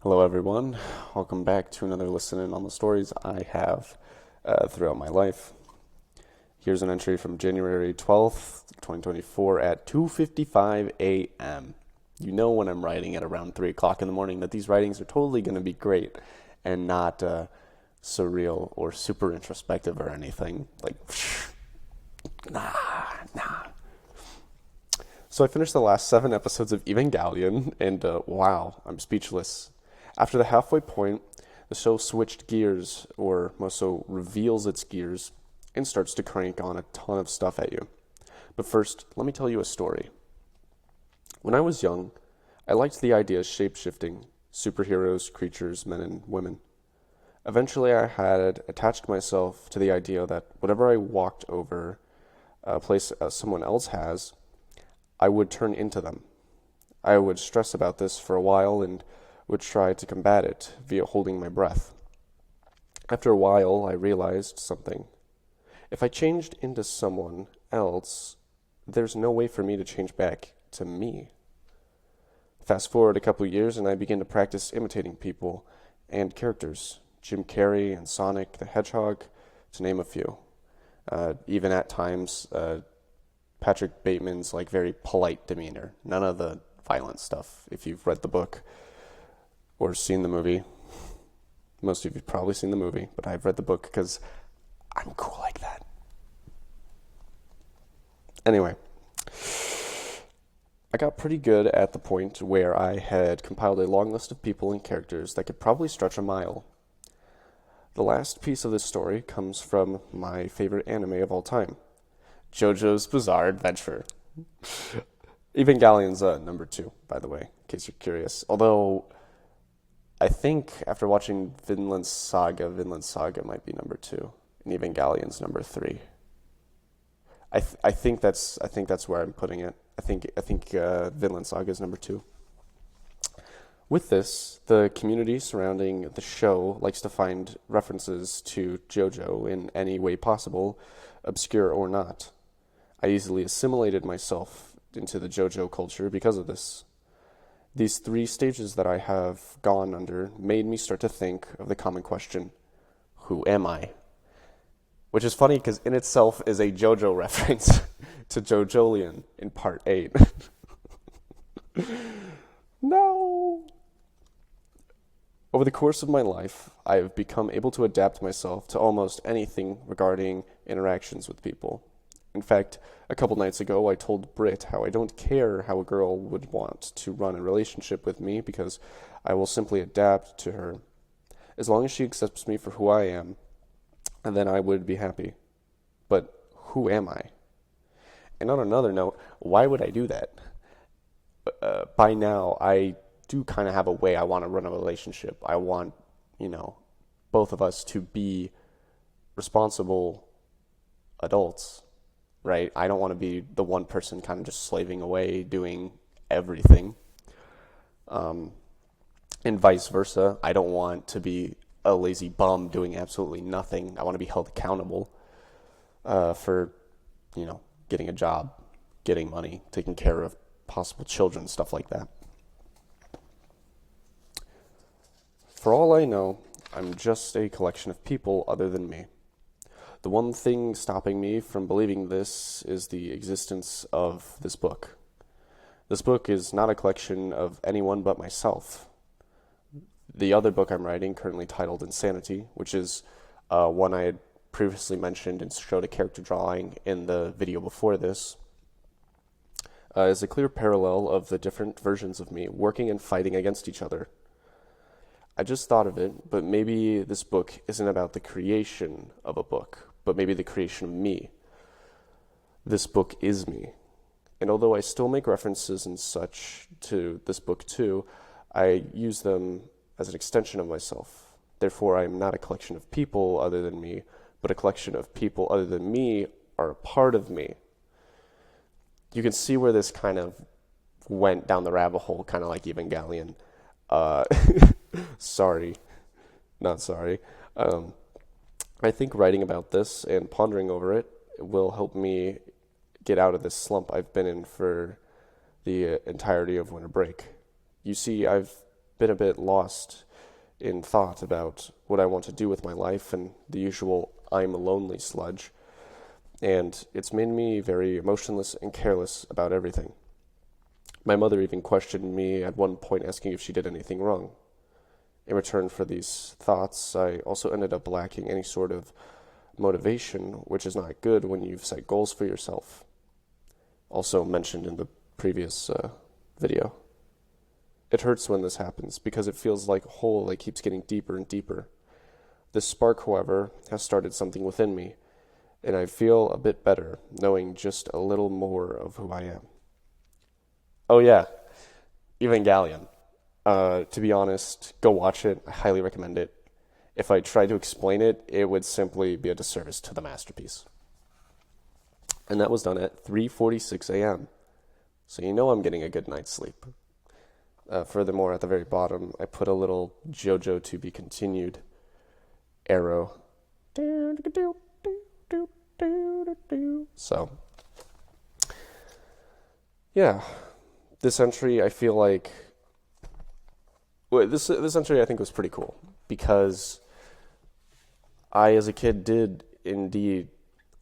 Hello, everyone. Welcome back to another listen in on the stories I have throughout my life. Here's an entry from January 12th, 2024 at 2:55 a.m. You know when I'm writing at around 3 o'clock in the morning that these writings are totally going to be great and not surreal or super introspective or anything. Like, nah. So I finished the last 7 episodes of Evangelion, and wow, I'm speechless. After the halfway point, the show switched gears, or more so reveals its gears, and starts to crank on a ton of stuff at you. But first, let me tell you a story. When I was young, I liked the idea of shapeshifting, superheroes, creatures, men and women. Eventually, I had attached myself to the idea that whatever I walked over a place someone else has, I would turn into them. I would stress about this for a while and would try to combat it via holding my breath. After a while, I realized something. If I changed into someone else, there's no way for me to change back to me. Fast forward a couple of years and I began to practice imitating people and characters. Jim Carrey and Sonic the Hedgehog, to name a few. Even at times, Patrick Bateman's very polite demeanor. None of the violent stuff. If you've read the book or seen the movie, most of you've probably seen the movie, but I've read the book because I'm cool like that. Anyway, I got pretty good at the point where I had compiled a long list of people and characters that could probably stretch a mile. The last piece of this story comes from my favorite anime of all time, JoJo's Bizarre Adventure. Evangelion's number 2, by the way, in case you're curious. Although, I think after watching Vinland Saga might be number 2, and Evangelion's number 3. I think that's where I'm putting it. I think Vinland Saga is number 2. With this, the community surrounding the show likes to find references to JoJo in any way possible, obscure or not. I easily assimilated myself into the JoJo culture because of this. These 3 stages that I have gone under made me start to think of the common question, who am I? Which is funny because in itself is a JoJo reference to JoJolion in part 8. No! Over the course of my life, I have become able to adapt myself to almost anything regarding interactions with people. In fact, a couple nights ago, I told Britt how I don't care how a girl would want to run a relationship with me because I will simply adapt to her. As long as she accepts me for who I am, and then I would be happy. But who am I? And on another note, why would I do that? By now, I do kind of have a way I want to run a relationship. I want, both of us to be responsible adults, right? I don't want to be the one person kind of just slaving away, doing everything. And vice versa. I don't want to be a lazy bum doing absolutely nothing. I want to be held accountable for, getting a job, getting money, taking care of possible children, stuff like that. For all I know, I'm just a collection of people other than me. The one thing stopping me from believing this is the existence of this book. This book is not a collection of anyone but myself. The other book I'm writing, currently titled Insanity, which is one I had previously mentioned and showed a character drawing in the video before this, is a clear parallel of the different versions of me working and fighting against each other. I just thought of it, but maybe this book isn't about the creation of a book, but maybe the creation of me. This book is me. And although I still make references and such to this book too, I use them as an extension of myself. Therefore, I am not a collection of people other than me, but a collection of people other than me are a part of me. You can see where this kind of went down the rabbit hole, kind of like Evangelion. Sorry. Not sorry. I think writing about this and pondering over it will help me get out of this slump I've been in for the entirety of winter break. You see, I've been a bit lost in thought about what I want to do with my life and the usual I'm lonely sludge. And it's made me very emotionless and careless about everything. My mother even questioned me at one point, asking if she did anything wrong. In return for these thoughts, I also ended up lacking any sort of motivation, which is not good when you've set goals for yourself. Also mentioned in the previous video. It hurts when this happens because it feels like a hole that keeps getting deeper and deeper. This spark, however, has started something within me, and I feel a bit better knowing just a little more of who I am. Oh yeah, Evangelion. To be honest, go watch it. I highly recommend it. If I tried to explain it, it would simply be a disservice to the masterpiece. And that was done at 3:46 a.m. So you know I'm getting a good night's sleep. Furthermore, at the very bottom, I put a little JoJo to be continued arrow. So, yeah, this entry I feel like, this entry I think was pretty cool because I, as a kid, did indeed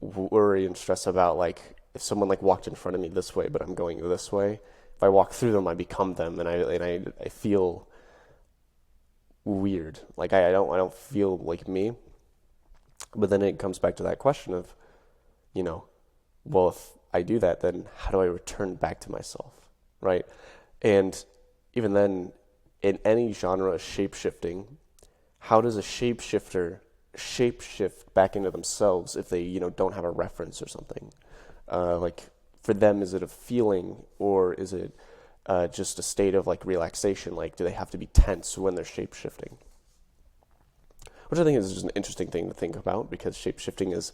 worry and stress about like if someone like walked in front of me this way, but I'm going this way. If I walk through them, I become them, and I feel weird. Like I don't feel like me. But then it comes back to that question of, well, if I do that, then how do I return back to myself, right? And even then, in any genre of shape-shifting, how does a shapeshifter shape-shift back into themselves if they, don't have a reference or something? Like, for them, is it a feeling or is it just a state of, like, relaxation? Like, do they have to be tense when they're shape-shifting? Which I think is just an interesting thing to think about because shape-shifting is,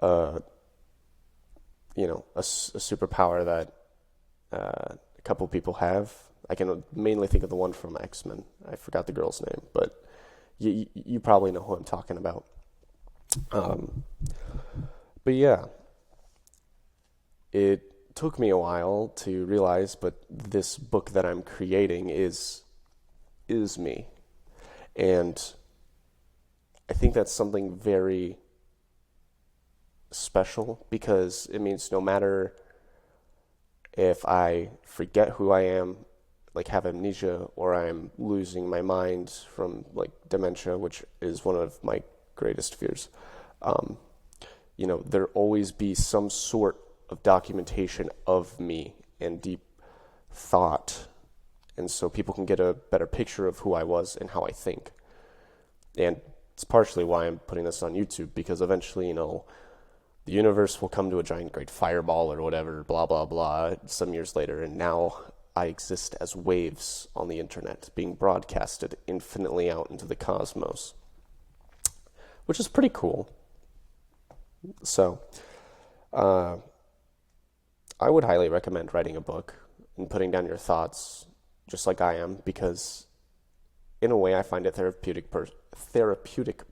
a superpower that a couple people have. I can mainly think of the one from X-Men. I forgot the girl's name, but you probably know who I'm talking about. But yeah, it took me a while to realize, but this book that I'm creating is me. And I think that's something very special because it means no matter if I forget who I am, like have amnesia, or I'm losing my mind from like dementia, which is one of my greatest fears, there'll always be some sort of documentation of me and deep thought. And so people can get a better picture of who I was and how I think. And it's partially why I'm putting this on YouTube, because eventually, the universe will come to a giant great fireball or whatever, blah, blah, blah, some years later. And now I exist as waves on the internet being broadcasted infinitely out into the cosmos, which is pretty cool. So, I would highly recommend writing a book and putting down your thoughts just like I am, because in a way I find it therapeutic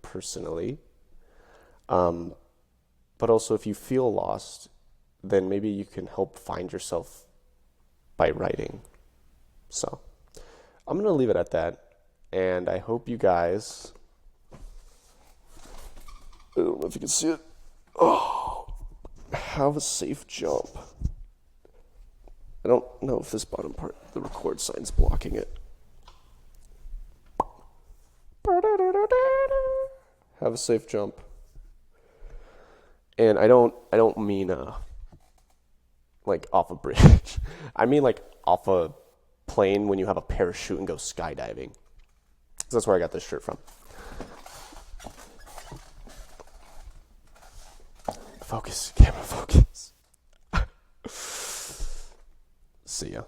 personally. But also if you feel lost, then maybe you can help find yourself by writing. So I'm going to leave it at that. And I hope you guys, I don't know if you can see it. Oh, have a safe jump. I don't know if this bottom part, the record sign's blocking it. Have a safe jump. And I don't mean like off a bridge. I mean like off a plane when you have a parachute and go skydiving. So that's where I got this shirt from. Focus, camera focus. See ya.